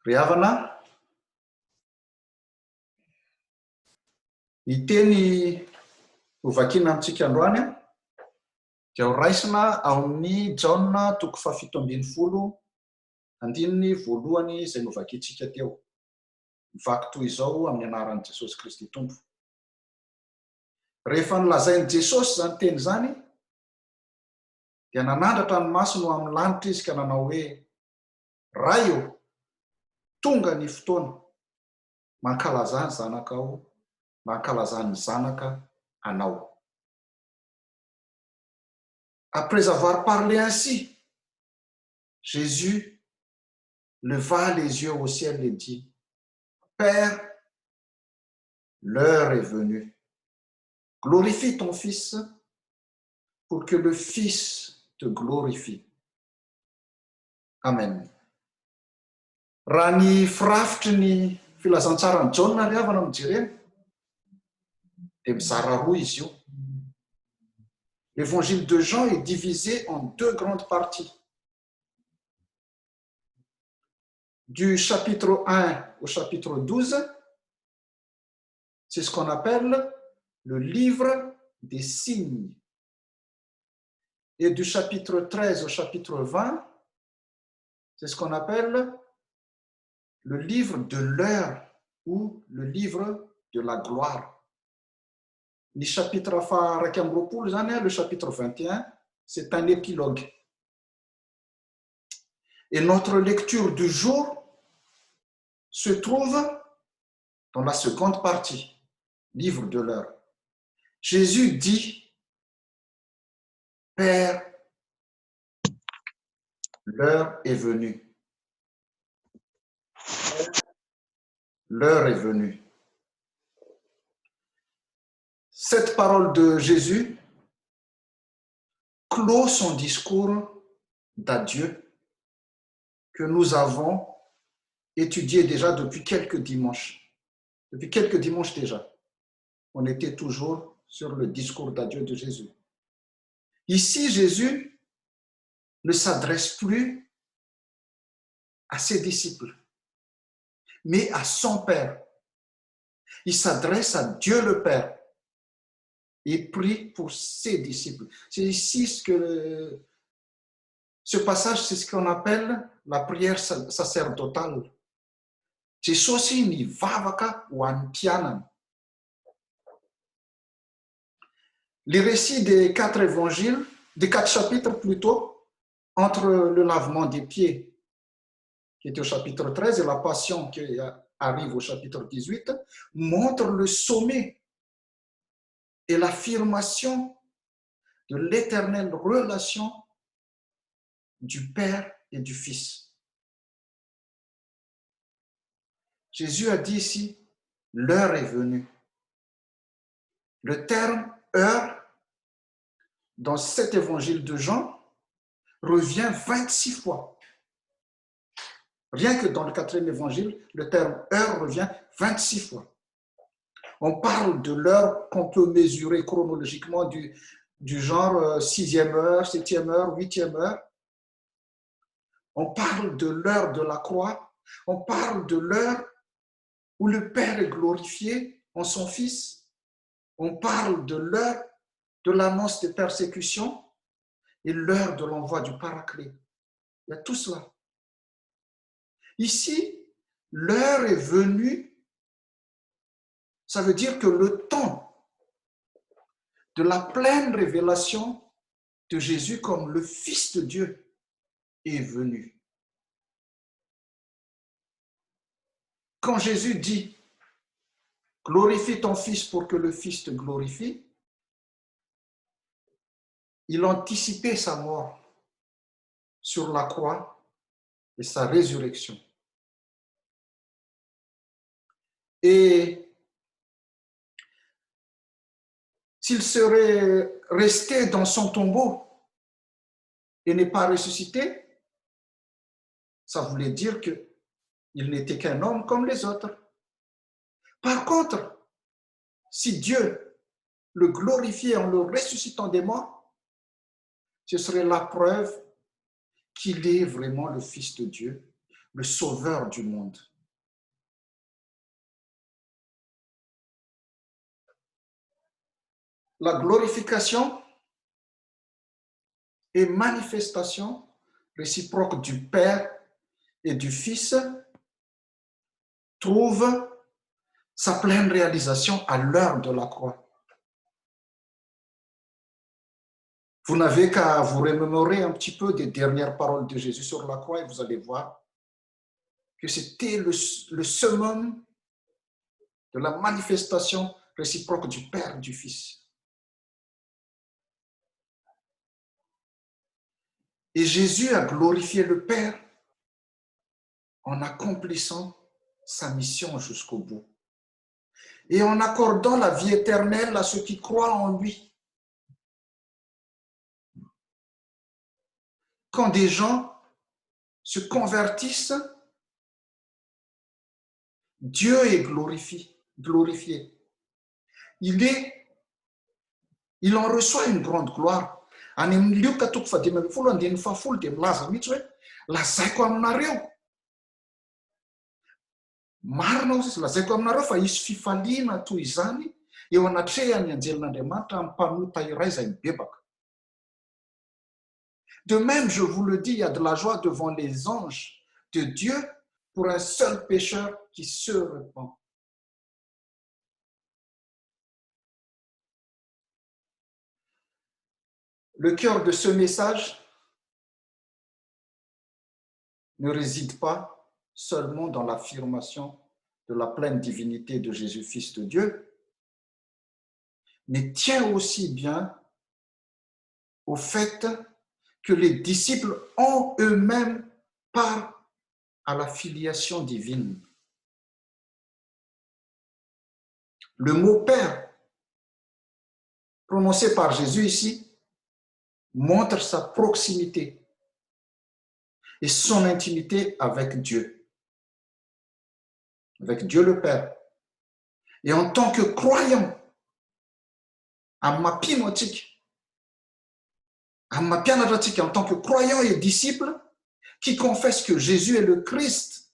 Ry havana, ny teny hovakiana amintsika androany dia ho raisina ao amin'ny Jaona 7:1 izay novakiantsika teo. Mivaky toy izao amin'ny anaran'i Jesosy Kristy Tompo. Rehefa nolazain'i Jesosy izany teny izany, dia nanandratra ny maso no amin'ny lanitra izy ka nanao hoe: Ray eo, tonga ny fotoana mankalaza ny zanakao, mankalaza ny zanaka anao. Après avoir parlé ainsi, Jésus leva les yeux au ciel et dit: Père, l'heure est venue. Glorifie ton Fils pour que le Fils te glorifie. Amen. Raha ny firafitry ny filazantsara ny Jaona ry havana mijerena dia mizara roa izy io. L'évangile de Jean est divisé en deux grandes parties. Du chapitre 1 au chapitre 12, c'est ce qu'on appelle le livre des signes. Et du chapitre 13 au chapitre 20, c'est ce qu'on appelle le livre de l'heure ou le livre de la gloire. Le chapitre 21, c'est un épilogue. Et notre lecture du jour se trouve dans la seconde partie, livre de l'heure. Jésus dit: Père, l'heure est venue. L'heure est venue. Cette parole de Jésus clôt son discours d'adieu que nous avons étudié déjà depuis quelques dimanches. Depuis quelques dimanches déjà, on était toujours sur le discours d'adieu de Jésus. Ici, Jésus ne s'adresse plus à ses disciples, mais à son Père. Il s'adresse à Dieu le Père et prie pour ses disciples. C'est ici ce passage, c'est ce qu'on appelle la prière sacerdotale. Jesosy nivavaka ho an'ny mpianany. Les récits des 4 évangiles, des 4 chapitres plutôt, entre le lavement des pieds, qui est au chapitre 13, et la passion qui arrive au chapitre 18, montrent le sommet et l'affirmation de l'éternelle relation du Père et du Fils. Jésus a dit ici, l'heure est venue. Le terme heure, dans cet évangile de Jean, revient 26 fois. Rien que dans le 4e évangile, le terme heure revient 26 fois. On parle de l'heure qu'on peut mesurer chronologiquement du genre 6e heure, 7e heure, 8e heure. On parle de l'heure de la croix. On parle de l'heure où le Père est glorifié en son Fils. On parle de l'heure de l'annonce des persécutions et l'heure de l'envoi du Paraclet. Il y a tout cela. Ici, l'heure est venue, ça veut dire que le temps de la pleine révélation de Jésus comme le Fils de Dieu est venu. Quand Jésus dit « Glorifie ton Fils pour que le Fils te glorifie », il anticipait sa mort sur la croix et sa résurrection. Et s'il serait resté dans son tombeau et n'est pas ressuscité, ça voulait dire qu'il n'était qu'un homme comme les autres. Par contre, si Dieu le glorifiait en le ressuscitant des morts, ce serait la preuve qu'il est vraiment le Fils de Dieu, le sauveur du monde. La glorification et manifestation réciproque du Père et du Fils trouve sa pleine réalisation à l'heure de la croix. Vous n'avez qu'à vous remémorer un petit peu des dernières paroles de Jésus sur la croix et vous allez voir que c'était le summum de la manifestation réciproque du Père et du Fils. Et Jésus a glorifié le Père en accomplissant sa mission jusqu'au bout et en accordant la vie éternelle à ceux qui croient en lui. Quand des gens se convertissent, Dieu est glorifié. Il en reçoit une grande gloire. Any amin'ny lioka toko fadimy ambin'ny folo andininy fahafolo dia milaza mihitsy hoe lazaiko aminareo. Marina izy lazaiko aminareo fa hisy fifaliana toy izany eo anatrehany anjelin'Andriamanitra amin'ny mpanota iray izay mibebaka. De même, je vous le dis, il y a de la joie devant les anges de Dieu pour un seul pécheur qui se repent. Le cœur de ce message ne réside pas seulement dans l'affirmation de la pleine divinité de Jésus, Fils de Dieu, mais tient aussi bien au fait que les disciples ont eux-mêmes part à la filiation divine. Le mot Père, prononcé par Jésus ici, montre sa proximité et son intimité avec Dieu le Père. Et en tant que croyant, en tant que croyant et disciple qui confesse que Jésus est le Christ,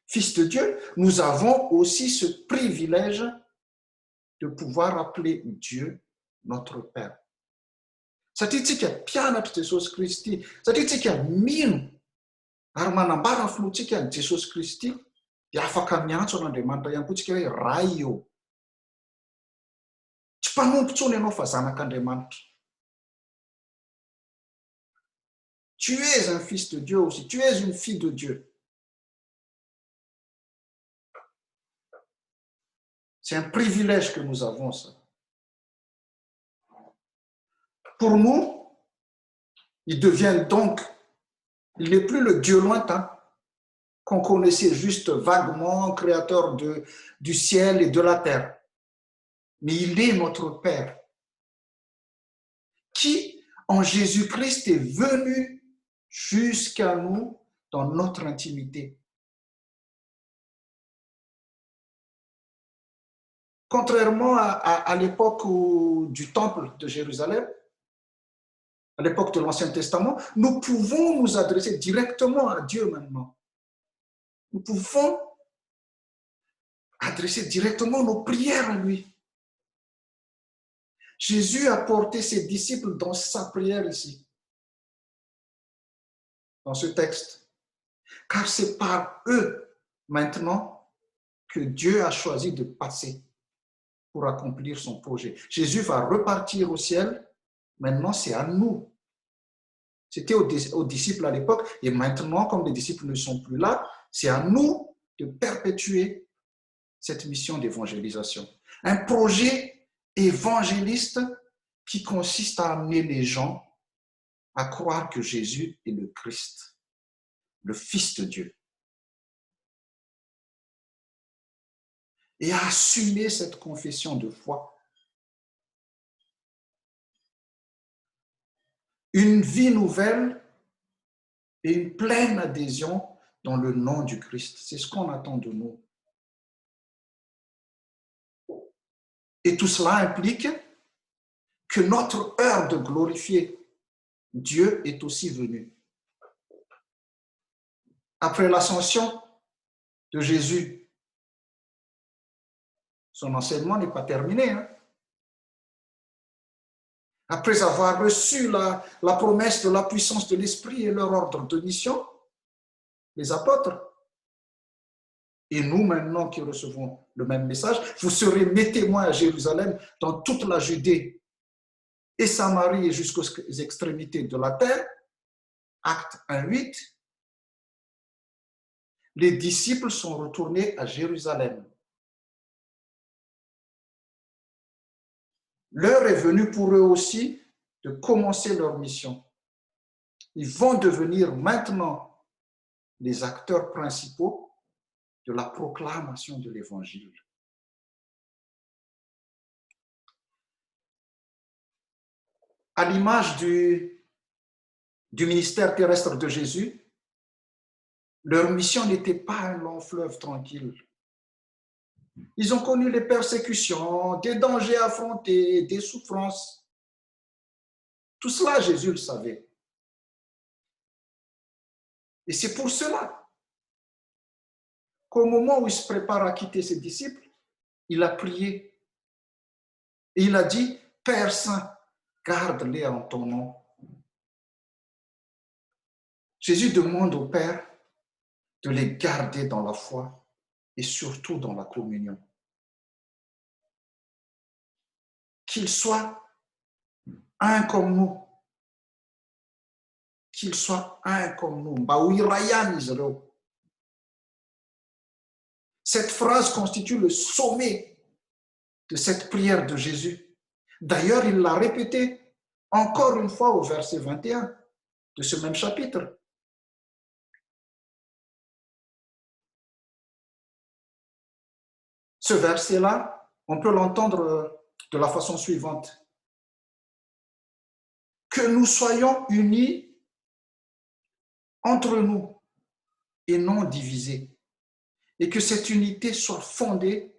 Fils de Dieu, nous avons aussi ce privilège de pouvoir appeler Dieu notre Père. Satria tsika mpianatra Jesosy Kristy, satria tsika mino ary manambara filohantsika ny Jesosy Kristy dia afaka miantso an'Andriamanitra ihany koa tsika hoe ray eo. Tsy mpanompo intsony ianao fa zanak'Andriamanitra. Tu es un fils de Dieu aussi, tu es une fille de Dieu. C'est un privilège que nous avons, ça. Pour nous, il devient donc, il n'est plus le Dieu lointain qu'on connaissait juste vaguement, créateur du ciel et de la terre. Mais il est notre Père, qui, en Jésus-Christ, est venu jusqu'à nous dans notre intimité. Contrairement à l'époque du temple de Jérusalem, à l'époque de l'Ancien Testament, nous pouvons nous adresser directement à Dieu maintenant. Nous pouvons adresser directement nos prières à lui. Jésus a porté ses disciples dans sa prière ici, dans ce texte, car c'est par eux maintenant que Dieu a choisi de passer pour accomplir son projet. Jésus va repartir au ciel, maintenant c'est à nous. C'était aux disciples à l'époque, et maintenant, comme les disciples ne sont plus là, c'est à nous de perpétuer cette mission d'évangélisation. Un projet évangéliste qui consiste à amener les gens à croire que Jésus est le Christ, le Fils de Dieu. Et à assumer cette confession de foi. Une vie nouvelle et une pleine adhésion dans le nom du Christ. C'est ce qu'on attend de nous. Et tout cela implique que notre heure de glorifier Dieu est aussi venue. Après l'ascension de Jésus, son enseignement n'est pas terminé. Hein? Après avoir reçu la promesse de la puissance de l'Esprit et leur ordre de mission, les apôtres, et nous maintenant qui recevons le même message, vous serez mes témoins à Jérusalem, dans toute la Judée et Samarie et jusqu'aux extrémités de la terre. Acte 1:8. Les disciples sont retournés à Jérusalem. L'heure est venue pour eux aussi de commencer leur mission. Ils vont devenir maintenant les acteurs principaux de la proclamation de l'Évangile. À l'image du ministère terrestre de Jésus, leur mission n'était pas un long fleuve tranquille. Ils ont connu les persécutions, des dangers affrontés, des souffrances. Tout cela, Jésus le savait. Et c'est pour cela qu'au moment où il se prépare à quitter ses disciples, il a prié. Et il a dit, Père Saint, garde-les en ton nom. Jésus demande au Père de les garder dans la foi et surtout dans la communion. Qu'ils soient un comme nous. Qu'ils soient un comme nous. Cette phrase constitue le sommet de cette prière de Jésus. D'ailleurs, il l'a répétée encore une fois au verset 21 de ce même chapitre. Ce verset-là, on peut l'entendre de la façon suivante. Que nous soyons unis entre nous et non divisés. Et que cette unité soit fondée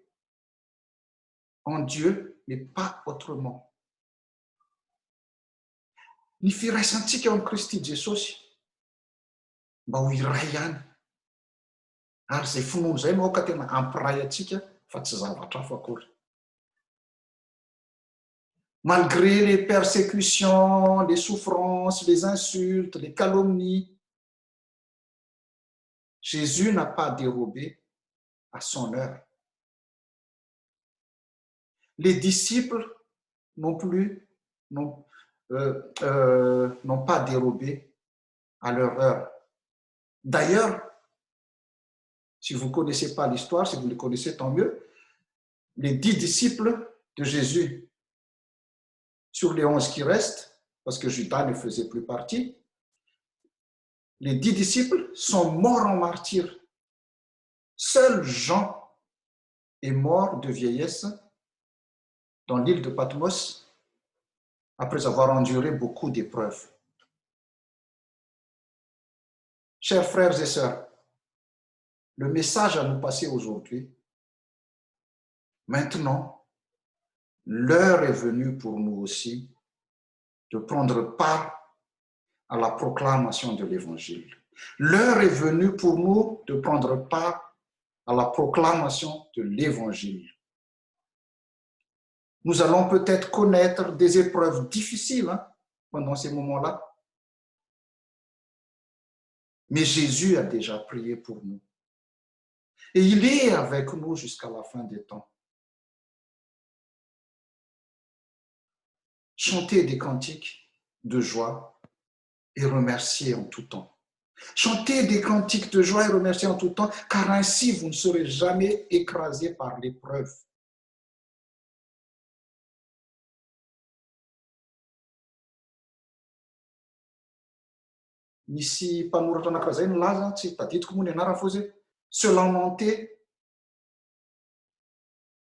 en Dieu, mais pas autrement. Ni firaissantsika eo amin'ny Kristy Jesosy mba ho iray ihany. Ary izay finoana izay moa ka tena ampiray antsika fa tsy zavatra hafa akory. Malgré les persécutions, les souffrances, les insultes, les calomnies, Jésus n'a pas dérobé à son heure. Les disciples non plus n'ont pas dérobé à leur heure. D'ailleurs, si vous ne connaissez pas l'histoire, si vous le connaissez, tant mieux, les 10 disciples de Jésus, sur les 11 qui restent, parce que Judas ne faisait plus partie, les 10 disciples sont morts en martyrs. Seul Jean est mort de vieillesse dans l'île de Patmos après avoir enduré beaucoup d'épreuves. Chers frères et sœurs, le message à nous passer aujourd'hui, maintenant, l'heure est venue pour nous aussi de prendre part à la proclamation de l'Évangile. L'heure est venue pour nous de prendre part à la proclamation de l'Évangile. Nous allons peut-être connaître des épreuves difficiles pendant ces moments-là, mais Jésus a déjà prié pour nous. Et il est avec nous jusqu'à la fin des temps. Chantez des cantiques de joie et remerciez en tout temps. Chantez des cantiques de joie et remerciez en tout temps, car ainsi vous ne serez jamais écrasés par l'épreuve. Misy mpanoratra anankiray ny laza, tsy tadidiko moa ny anarany fô zay, se lamenter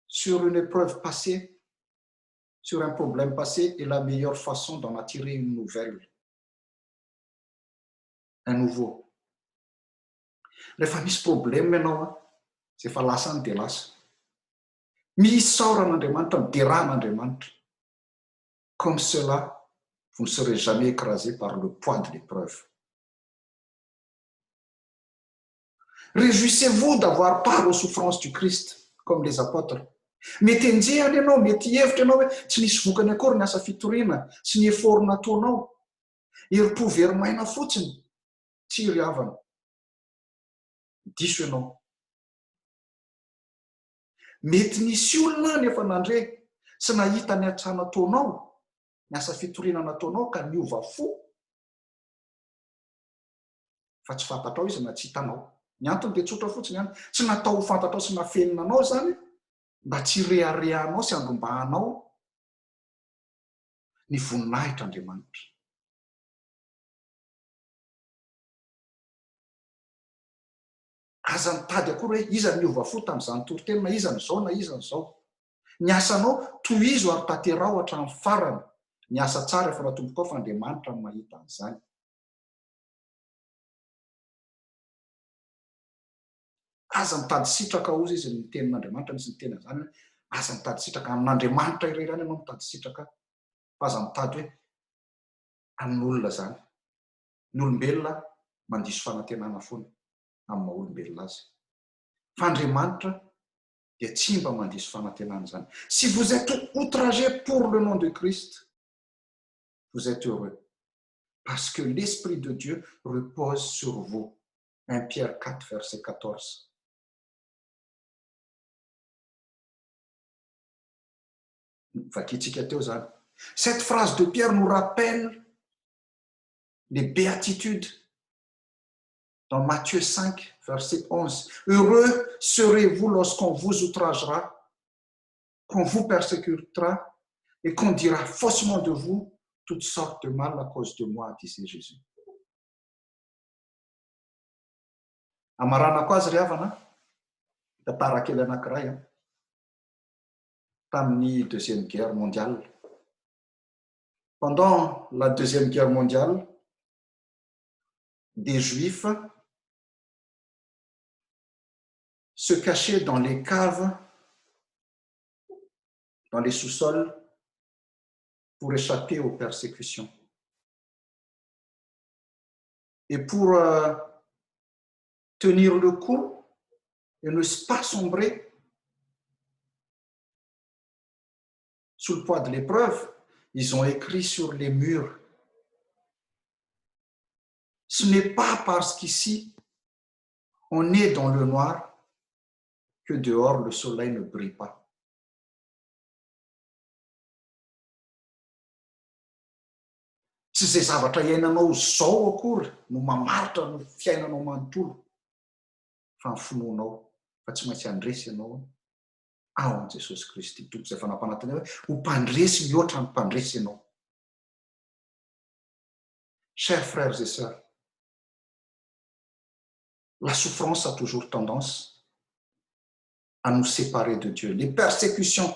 sur une épreuve passée, sur un problème passé est la meilleure façon d'en attirer une nouvelle, un nouveau. Rehefa misy problème ianao, tsy efa lasany dia lasa. Misaoran'Andriamanitra, miderahan'Andriamanitra. Comme cela, vous ne serez jamais écrasé par le poids de l'épreuve. Réjouissez-vous d'avoir part aux souffrances du Christ, comme les apôtres. Mety enjehany ianao, mety hevitra ianao hoe tsy nisy vokany akory ny asa fitoriana, tsy ny eforina ataonao. Herim-po verimaina fotsiny, tsy ry havana. Diso ianao. Mety nisy olona nefa nandre sy nahita ny atrana ataonao, ny asa fitoriana nataonao ka niova fo. Fa tsy fantatrao izy na tsy hitanao. Ny antony dia tsotra fotsiny ihany. Tsy natao ho fantatrao sy nafenina anao zany, mba tsy reharehanao sy andrombahanao ny voninahitr'Andriamanitra. Aza mitady akory hoe iza niova fo tamin'izany toriteny, na iza n'izao na iza n'izao. Ny asanao tohizo ary tanterao hatramin'ny farany. Ny asa tsara efa natomboko ao fa Andriamanitra no mahita an'izany. Aza mitady sitraka ozy izy ny tenin'Andriamanitra, misy ny teny an'izany hoe aza mitady sitraka amin'Andriamanitra irery ihany ianao mitady sitraka, fa aza mitady hoe amin'olona zany. Ny olombelona mandiso fanantenana foana amin'ny maha-olombelona azy. Fa Andriamanitra dia tsy mba mandiso fanantenana zany. Si vous êtes outragés pour le nom de Christ, vous êtes heureux, parce que l'Esprit de Dieu repose sur vous. 1 Pierre 4, verset 14. Cette phrase de Pierre nous rappelle les béatitudes dans Matthieu 5, verset 11. Heureux serez-vous lorsqu'on vous outragera, qu'on vous persécutera et qu'on dira faussement de vous toutes sortes de mal à cause de moi, disait Jésus. Amarana ko azy ry havana, tantara kely anankiray tamin'ny Deuxième Guerre mondiale. Pendant la Deuxième Guerre mondiale, des Juifs se cachaient dans les caves, dans les sous-sols, pour échapper aux persécutions. Et pour tenir le coup et ne pas sombrer sous le poids de l'épreuve, ils ont écrit sur les murs. Ce n'est pas parce qu'ici, on est dans le noir que dehors le soleil ne brille pas. Tsy izay zavatra iainanao zao akory no mamaritra no fiainanao manontolo fa ny finoanao, fa tsy maintsy andresy ianao ao an' Jesosy Kristy tompo izay fanampananteny hoe ho mpandresy mihoatra ny mpandresy ianao. Chers frères et sœurs, la souffrance a toujours tendance à nous séparer de Dieu. Les persécutions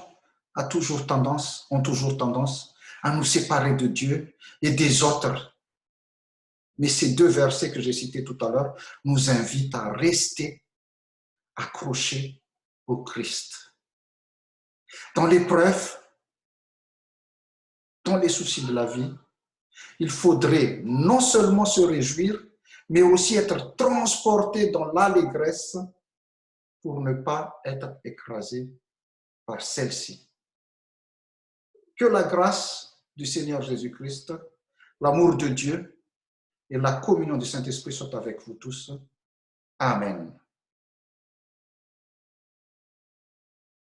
ont toujours tendance à nous séparer de Dieu et des autres. Mais ces deux versets que j'ai cités tout à l'heure nous invitent à rester accrochés au Christ. Dans l'épreuve, dans les soucis de la vie, il faudrait non seulement se réjouir, mais aussi être transporté dans l'allégresse pour ne pas être écrasé par celle-ci. Que la grâce du Seigneur Jésus-Christ, l'amour de Dieu et la communion du Saint-Esprit soient avec vous tous. Amen.